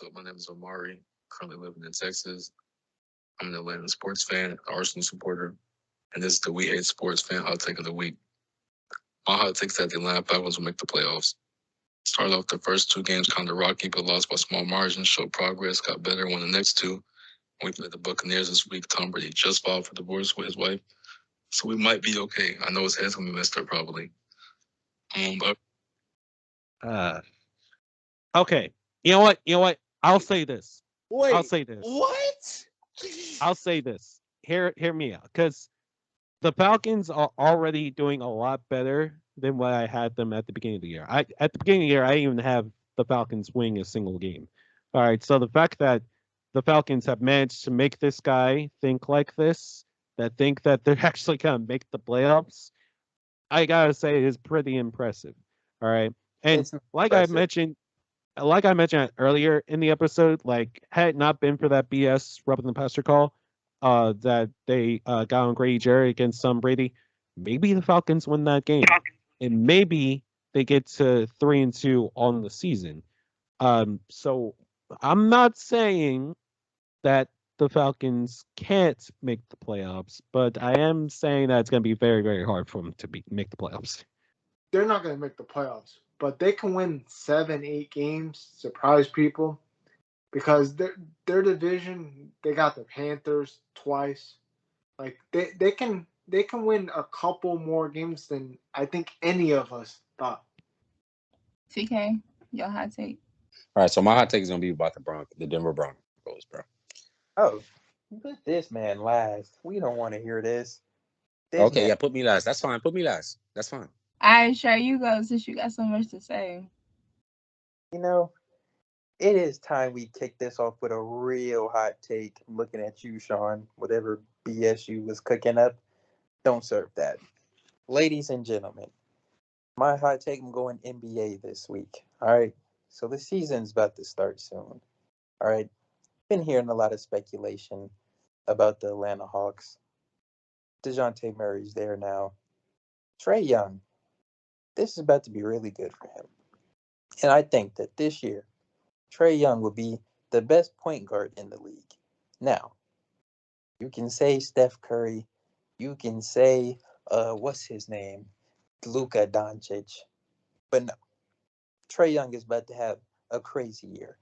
what's up? My name is Omari, currently living in Texas. I'm an Atlanta sports fan, Arsenal supporter, and this is the We Hate Sports fan hot take of the week. My hot take is that the Atlanta Falcons will make the playoffs. Started off the first two games kind of rocky, but lost by small margins, showed progress, got better, won the next two. We played the Buccaneers this week. Tom Brady just filed for divorce with his wife, so we might be okay. I know his head's going to be messed up probably. But Okay. You know what? I'll say this. Wait, I'll say this. What? I'll say this. Hear me out, because the Falcons are already doing a lot better than what I had them at the beginning of the year. At the beginning of the year, I didn't even have the Falcons winning a single game. All right, so the fact that the Falcons have managed to make this guy think like this, that think that they're actually gonna make the playoffs, I gotta say is pretty impressive. All right, and It's like impressive. I mentioned earlier in the episode, like had it not been for that BS rubbing the pastor call, that they got on Grady Jarrett against Brady, maybe the Falcons win that game, and maybe they get to 3-2 on the season. So I'm not saying that the Falcons can't make the playoffs, but I am saying that it's going to be very, very hard for them to make the playoffs. They're not going to make the playoffs, but they can win 7-8 games, surprise people, because their division, they got the Panthers twice. Like they can win a couple more games than I think any of us thought. TK, your hot take. All right, so my hot take is gonna be about the Denver Broncos, bro. Oh, put this man last. We don't want to hear this. Okay, put me last. That's fine. Put me last. That's fine. All right, sure, you go since you got so much to say. You know, it is time we kick this off with a real hot take. I'm looking at you, Sean. Whatever BS you was cooking up, don't serve that. Ladies and gentlemen, my hot take, I'm going NBA this week. All right, so the season's about to start soon. All right, been hearing a lot of speculation about the Atlanta Hawks. DeJounte Murray's there now. Trae Young, this is about to be really good for him. And I think that this year, Trae Young will be the best point guard in the league. Now, you can say Steph Curry. You can say, what's his name? Luka Doncic. But no, Trae Young is about to have a crazy year.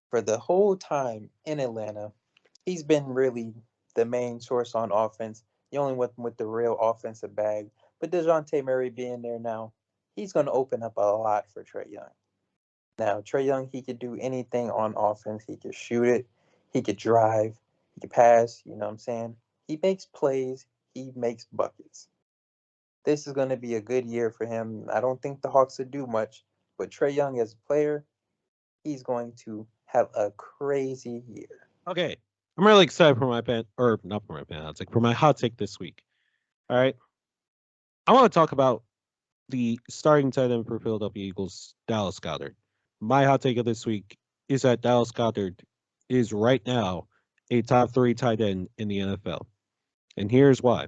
For the whole time in Atlanta, he's been really the main source on offense. The only one with the real offensive bag. But DeJounte Murray being there now, he's going to open up a lot for Trae Young. Now, Trae Young, he could do anything on offense. He could shoot it. He could drive. He could pass. You know what I'm saying? He makes plays. He makes buckets. This is going to be a good year for him. I don't think the Hawks would do much. But Trae Young as a player, he's going to have a crazy year. Okay. I'm really excited for my not for my hot take, for my hot take this week. All right. I want to talk about the starting tight end for Philadelphia Eagles, Dallas Goedert. My hot take of this week is that Dallas Goedert is right now a top 3 tight end in the NFL. And here's why.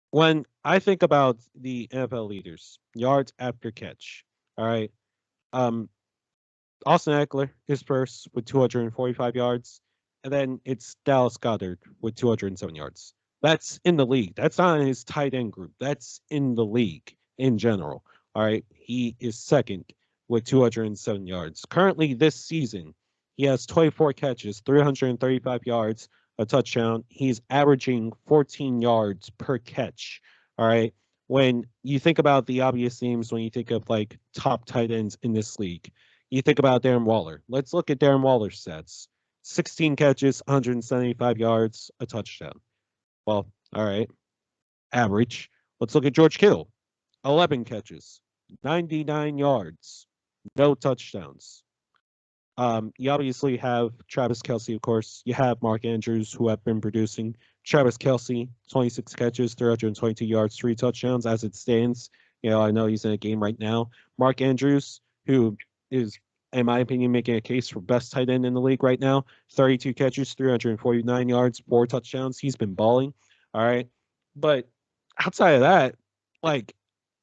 When I think about the NFL leaders, yards after catch, all right, Austin Eckler is first with 245 yards, and then it's Dallas Goedert with 207 yards. That's in the league. That's not in his tight end group. That's in the league in general. All right. He is second with 207 yards. Currently, this season, he has 24 catches, 335 yards, a touchdown. He's averaging 14 yards per catch. All right. When you think about the obvious names, when you think of like top tight ends in this league, you think about Darren Waller. Let's look at Darren Waller's stats. 16 catches, 175 yards, a touchdown. Well, all right. Average. Let's look at George Kittle. 11 catches, 99 yards, no touchdowns. You obviously have Travis Kelce, of course. You have Mark Andrews, who have been producing. Travis Kelce, 26 catches, 322 yards, 3 touchdowns as it stands. I know he's in a game right now. Mark Andrews, who is, in my opinion, making a case for best tight end in the league right now. 32 catches, 349 yards, 4 touchdowns. He's been balling. All right. But outside of that, like,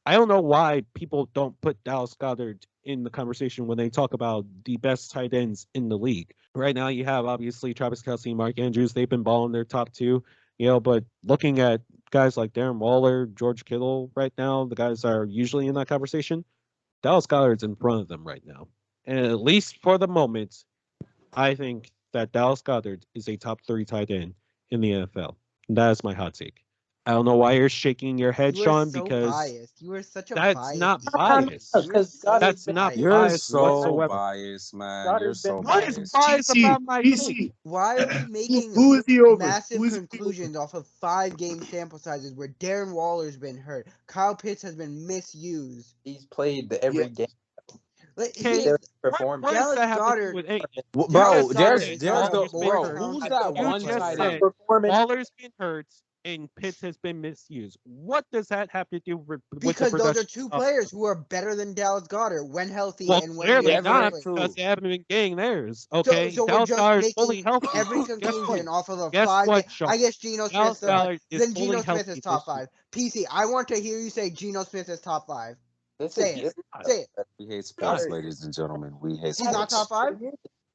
I don't know why people don't put Dallas Goedert in the conversation when they talk about the best tight ends in the league. Right now, you have obviously Travis Kelce, Mark Andrews. They've been balling their top two, but looking at guys like Darren Waller, George Kittle right now, the guys that are usually in that conversation, Dallas Goedert's in front of them right now. And at least for the moment, I think that Dallas Goedert is a top 3 tight end in the NFL. That is my hot take. I don't know why you're shaking your head, You are Sean, so because biased. You are such a that's biased. not I'm bias. not, because That's not You're bias so whatsoever. biased, man. You're Goddard's so been What is biased. bias PC, about my take? PC. Why are we making Who is he over? massive Who is he over? conclusions off of 5-game sample sizes where Darren Waller's been hurt, Kyle Pitts has been misused? He's played every Yeah. game. Like, Okay, he Still is, performed. what does Dallas that have to do Goedert- with hey? Bro, Dallas there's Goedert is there's not a the more bro. Who's talented that football one just tight player. end? said Performance. Waller's been hurt and Pitts has been misused. What does that have to do with the Because those are production? two players who are better than Dallas Goedert when healthy Well, and when clearly Ever not true. because they haven't been getting theirs. Okay, So we're Dallas just Goedert is fully making healthy. every Guess what? conclusion off of a Guess 5 what, game. Sean? I guess Geno Dallas Smith's Goedert is then fully Geno Smith healthy is top this year. 5. PC, I want to hear you say Geno Smith is top 5. This Say is it. Say it. We hate sports, Goddard. ladies and gentlemen. We hate He's not sports. top 5? He's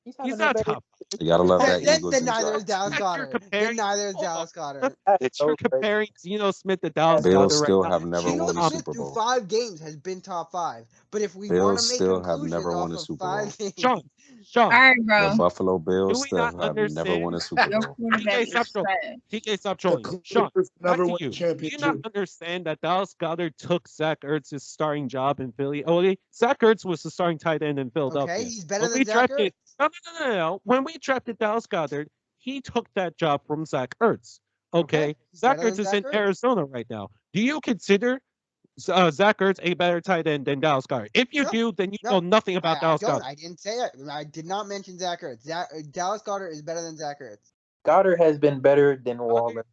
He's having a not better. top. You gotta love that Then Eagles and neither is Giants. Dallas That you're Goedert. Then comparing. neither is Hold on. Dallas Goedert. That you're comparing Geno Smith to Dallas That's Bills Goedert right still now. have never Geno won a Smith Super through Bowl. 5 games has been top 5. But if we want Bills to make still have conclusions never won off a of Super Bowl. 5 games, Sean, All Sean, right, The bro. Buffalo do Bills we still not have never understand? won a Super Your Bowl. quarterback TK, is stop trolling. trash. TK, stop The trolling. Sean, Clippers back never to won you. a Do you not championship. understand that Dallas Goedert took Zach Ertz's starting job in Philly? Oh, Zach Ertz was the starting tight end in Philadelphia. okay, he's better When than we Zach drafted, Ertz. no. When we drafted Dallas Goedert, he took that job from Zach Ertz. Okay, He's Zach better Ertz than is Zach in Ertz. Arizona right now. Do you consider Zach Ertz a better tight end than Dallas Goedert? If you No, do, then you no, know nothing about I Dallas don't. Goedert. I didn't say it. I did not mention Zach Ertz. Dallas Goedert is better than Zach Ertz. Goddard has been better than Waller.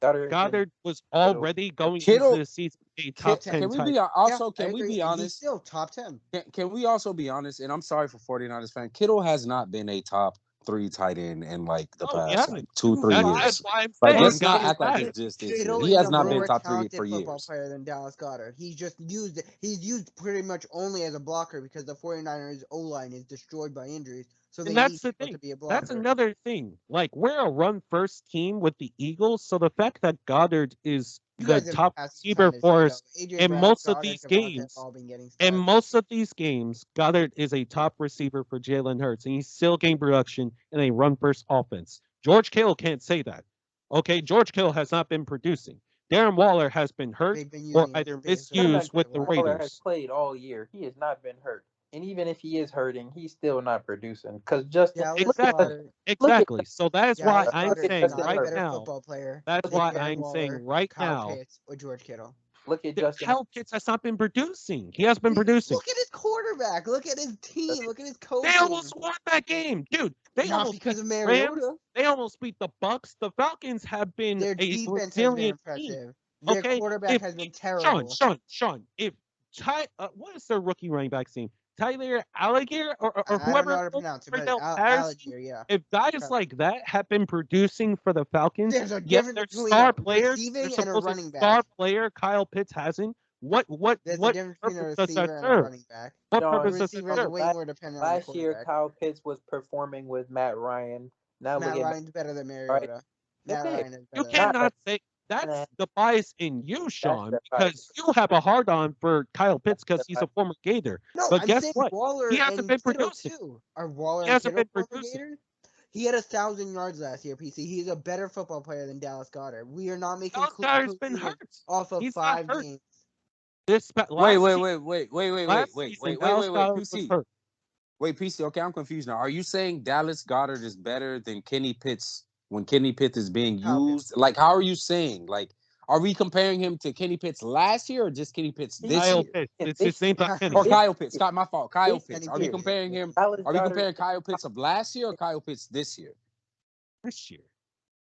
Goddard has been Goddard was already going Kittle- into the season a top 10 Can we tight be end. also? Yeah, I Can we agree, be and he's honest? still top 10. Can we also be honest? And I'm sorry for 49ers fan. Kittle has not been a top 3 tight end in like the Oh, he past hasn't. 2-3 That's- years. That's why I'm Like, saying let's not guys act like hasn't. it's just this year. Kittle He is has a not been more top 3 talented for football years. player than Dallas Goedert. He's used pretty much only as a blocker because the 49ers O-line is destroyed by injuries. So they And that's need the Kittle thing. to be a blocker. That's another thing. Like, we're a run first team with the Eagles. So the fact that Goddard is You the guys have top passed receiver time to say, for though, us AJ in Brown, most of Goddard, these Devontae have games, all been getting in started. most of these games, Goddard is a top receiver for Jalen Hurts, and he's still getting production in a run first offense. George Kittle can't say that. Okay, George Kittle has not been producing. Darren Waller has been hurt They've been or using him either for big misused with the Waller Waller has Raiders. played all year. He has not been hurt. And even if he is hurting, he's still not producing. Because Justin, Dallas Exactly. Goddard, Exactly. So that is why Dallas I'm Goddard is saying not a right better now. football player That's than why Darren I'm saying Waller, right Kyle now. Pitts, or George Kittle. look at Justin. Kyle Pitts has not been producing. He has been producing. Look at his quarterback. Look at his team. Look at his coaching. They almost won that game, dude. They Not almost because beat of the Rams. Mariota. They almost beat the Bucks. The Falcons have been Their a defense has been resilient team. impressive. Their Okay, quarterback has been terrible. Sean, if what is their rookie running back name? Tyler Alligator or I don't whoever know how to pronounce it, but Cordell Patterson? Alligator, yeah. If guys like that have been producing for the Falcons, There's a yet difference their between star a players, receiving their and a supposed running back. star player Kyle Pitts hasn't. What There's a what difference between a purpose does that receiver and a serve? running back. What Sean, purpose The does that receivers are serve? way more dependent on the Last year, quarterback. Kyle Pitts was performing with Matt Ryan. Now Matt look at Ryan's better than Mariota. Matt Okay. Ryan is You better than cannot say that's the bias in you, Sean, the bias. because you have a hard on for Kyle Pitts because he's a former Gator. No, But I'm guess saying what? Waller He hasn't and been Kittle producing. too. Are Waller He and hasn't Kittle been former producing. Gators? He had 1,000 yards last year, PC. He's a better football player than Dallas Goedert. We are not making Dallas Goedert's been conclusions hurt. off of He's not 5 hurt. games. This Wait, last season, Dallas Goedert was PC. hurt. Wait, PC. Okay, I'm confused now. Are you saying Dallas Goedert is better than Kenny Pitts when Kenny Pitts is being Kyle used? Like, how are you saying? Like, are we comparing him to Kenny Pitts last year or just Kenny Pitts this Kyle year? Pitts. Yeah, It's his name's not Kenny. Or Kyle Pitts? Scott, my fault. Kyle This Pitts. Kenny Are we Pitts. comparing him? Dallas Are we Goedert- comparing Kyle Pitts of last year or Kyle Pitts this year? This year.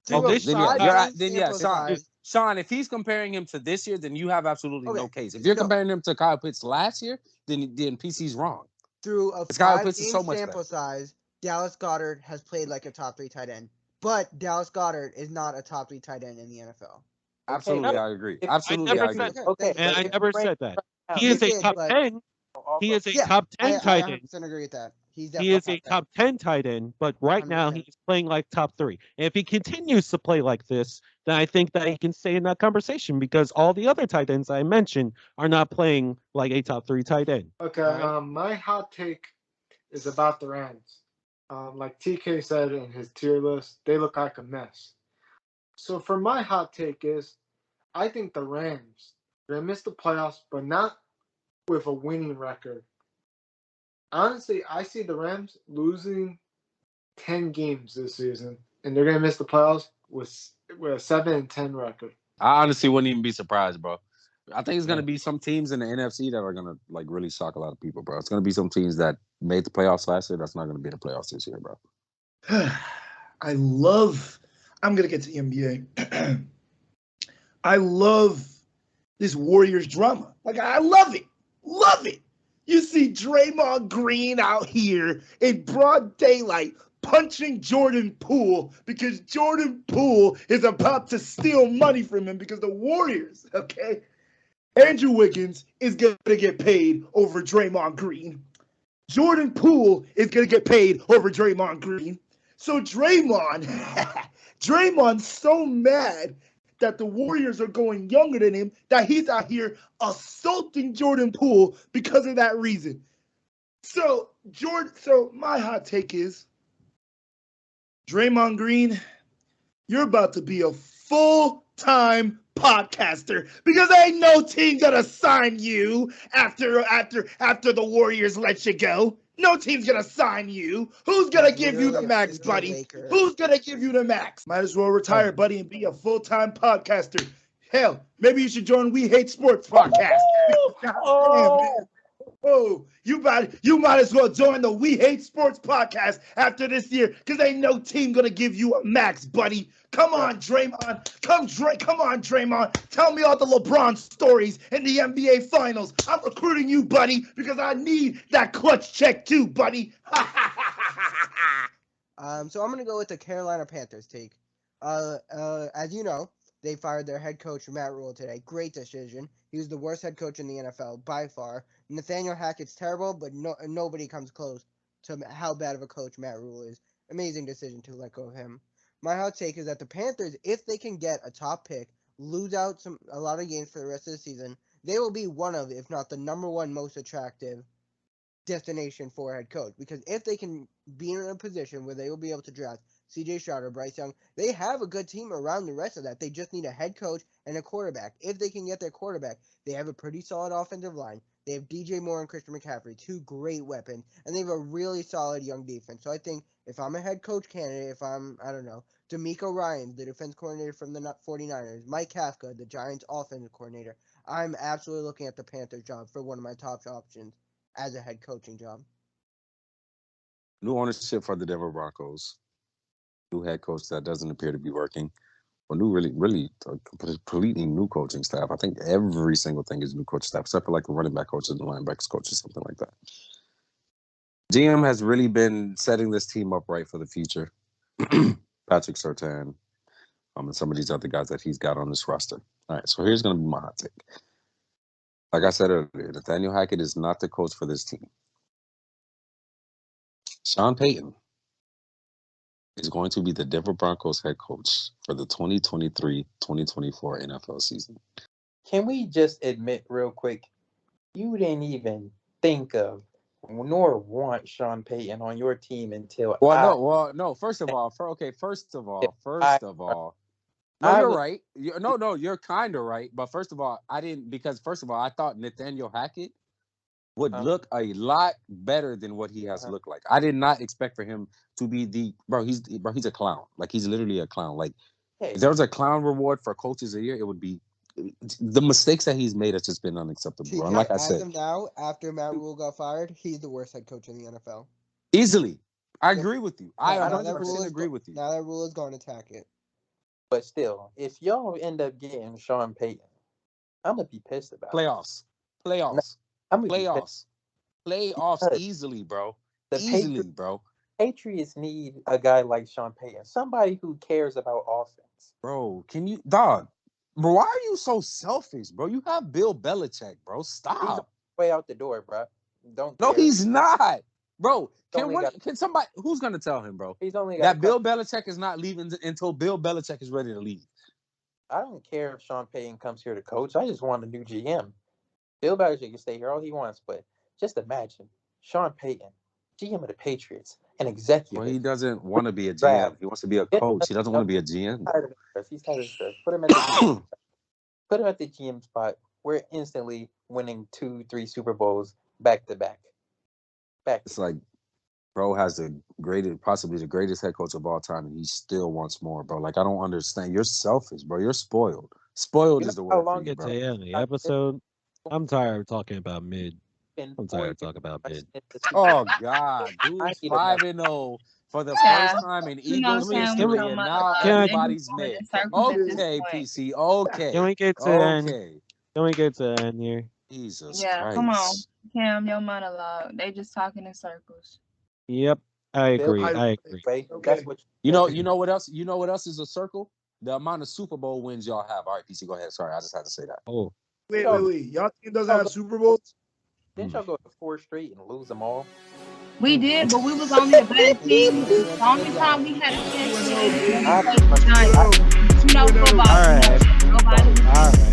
Through Oh, a this then year. yeah, 5-game then yeah, sample Sean. size, Sean, if he's comparing him to this year, then you have absolutely Okay, no case. If you're no. comparing him to Kyle Pitts last year, then PC's wrong. through a Because Kyle Pitts is 5-game so much sample better. size, Dallas Goedert has played like a top 3 tight end. But Dallas Goedert is not a top 3 tight end in the NFL. Absolutely, but I agree. if- Absolutely, I I never agree. said Okay, Thank you. And but I if never you rank- said that. He is a did, top but 10. He is a yeah, top I 10 tight 100% end. agree with that. He's He definitely is a top top 10 tight end, but right now 100%. he's playing like top 3. And if he continues to play like this, then I think that he can stay in that conversation because all the other tight ends I mentioned are not playing like a top 3 tight end. Okay, Right? my hot take is about the Rams. Like TK said in his tier list, they look like a mess. So for my hot take is, I think the Rams, they missed the playoffs, but not with a winning record. Honestly, I see the Rams losing 10 games this season, and they're gonna miss the playoffs with a 7-10 record. I honestly wouldn't even be surprised, bro. I think it's gonna be some teams in the NFC that are gonna like really shock a lot of people, bro. It's gonna be some teams that made the playoffs last year that's not gonna be in the playoffs this year, bro. I'm going to get to the NBA. I love this Warriors drama. Like, I love it. Love it. You see Draymond Green out here in broad daylight punching Jordan Poole because Jordan Poole is about to steal money from him because the Warriors, okay? Andrew Wiggins is going to get paid over Draymond Green. Jordan Poole is going to get paid over Draymond Green. So Draymond's so mad that the Warriors are going younger than him that he's out here assaulting Jordan Poole because of that reason. So my hot take is, Draymond Green, you're about to be a full-time podcaster because ain't no team gonna sign you after the Warriors let you go. No team's gonna sign you. Who's gonna give you the Literally max, the buddy? Lakers. Who's gonna give you the max? Might as well retire, buddy, and be a full-time podcaster. Hell, maybe you should join We Hate Sports podcast. God damn, man. Oh, you might as well join the We Hate Sports podcast after this year, because ain't no team gonna give you a max, buddy. Come on, Draymond. Come on, Draymond. Tell me all the LeBron stories in the NBA Finals. I'm recruiting you, buddy, because I need that clutch check too, buddy. So I'm gonna go with the Carolina Panthers take. As you know, they fired their head coach Matt Rule today. Great decision. He was the worst head coach in the NFL by far. Nathaniel Hackett's terrible, but nobody comes close to how bad of a coach Matt Rule is. Amazing decision to let go of him. My hot take is that the Panthers, if they can get a top pick, lose out a lot of games for the rest of the season, they will be one of, if not the number one most attractive destination for a head coach. Because if they can be in a position where they will be able to draft CJ Stroud or Bryce Young, they have a good team around the rest of that. They just need a head coach and a quarterback. If they can get their quarterback, they have a pretty solid offensive line. They have DJ Moore and Christian McCaffrey, two great weapons, and they have a really solid young defense. So I think if I'm a head coach candidate, if I'm, I don't know, D'Amico Ryans, the defense coordinator from the 49ers, Mike Kafka, the Giants offensive coordinator, I'm absolutely looking at the Panthers job for one of my top options as a head coaching job. New ownership for the Denver Broncos. New head coach that doesn't appear to be working. Or new, really completely new coaching staff. I think every single thing is new coach staff, except for like the running back coach and the linebackers coach or something like that. GM has really been setting this team up right for the future. Patrick Surtain, and some of these other guys that he's got on this roster. All right, so here's going to be my hot take. Like I said earlier, Nathaniel Hackett is not the coach for this team. Sean Payton is going to be the Denver Broncos head coach for the 2023-2024 NFL season. Can we just admit real quick, you didn't even think of nor want Sean Payton on your team until No. First of all, no, you're right. You're kind of right. But first of all, I didn't, because first of all, I thought Nathaniel Hackett would look a lot better than what he has looked like. I did not expect for him to be he's a clown. Like, he's literally a clown. Like, if there was a clown reward for coaches a year, it would be the mistakes that he's made has just been unacceptable. And like I said, as of now, after Matt Rule got fired, he's the worst head coach in the NFL. Easily. I agree with you. I Now 100% agree with you. Now that Rule is going to attack it. But still, if y'all end up getting Sean Payton, I'm gonna be pissed about Playoffs easily, bro. Bro. Patriots need a guy like Sean Payton, somebody who cares about offense. Bro, can you, dog? Bro, why are you so selfish, bro? You have Bill Belichick, bro. He's Stop. way out the door, bro. Don't No, care. he's not, bro. only got- Can somebody who's gonna tell him, bro, He's only got that a Bill couple- Belichick is not leaving until Bill Belichick is ready to leave? I don't care if Sean Payton comes here to coach. I just want a new GM. Bill Belichick can stay here all he wants, but just imagine Sean Payton, GM of the Patriots, an executive. Well, he doesn't want to be a GM. Draft. He wants to be a coach. He doesn't want to be a He's GM. tired of the stress. He's tired of the stress. Put him at the GM. Put him at the GM spot. We're instantly winning 2-3 Super Bowls back to back. It's like, bro has the greatest, possibly the greatest head coach of all time, and he still wants more, bro. Like, I don't understand. You're selfish, bro. You're spoiled. Spoiled You is the know how word for long you, Get to bro. the end of the episode. I'm tired of talking about mid. I'm tired of talking about mid. Oh God, dude's I need a 5-0 for the Yeah. first time in You know Eagles what I'm saying? Can we- history, and now everybody's mid. Okay, PC. Okay. Can we get to the end? Okay. Can we get to the end here? Jesus Yeah, Christ. come on. Cam, your monologue. They just talking in circles. Yep, I agree. Bill- I agree. Right? Okay. That's what You know what else? You know what else is a circle? The amount of Super Bowl wins y'all have. All right, PC, go ahead. Sorry, I just had to say that. Oh, Wait. Y'all team doesn't have Super Bowls? Didn't y'all go to 4 straight and lose them all? We did, but we was only the better team. The only time we had a chance to win was when we I- played the Giants. You know, football. All right. Nobody. all right.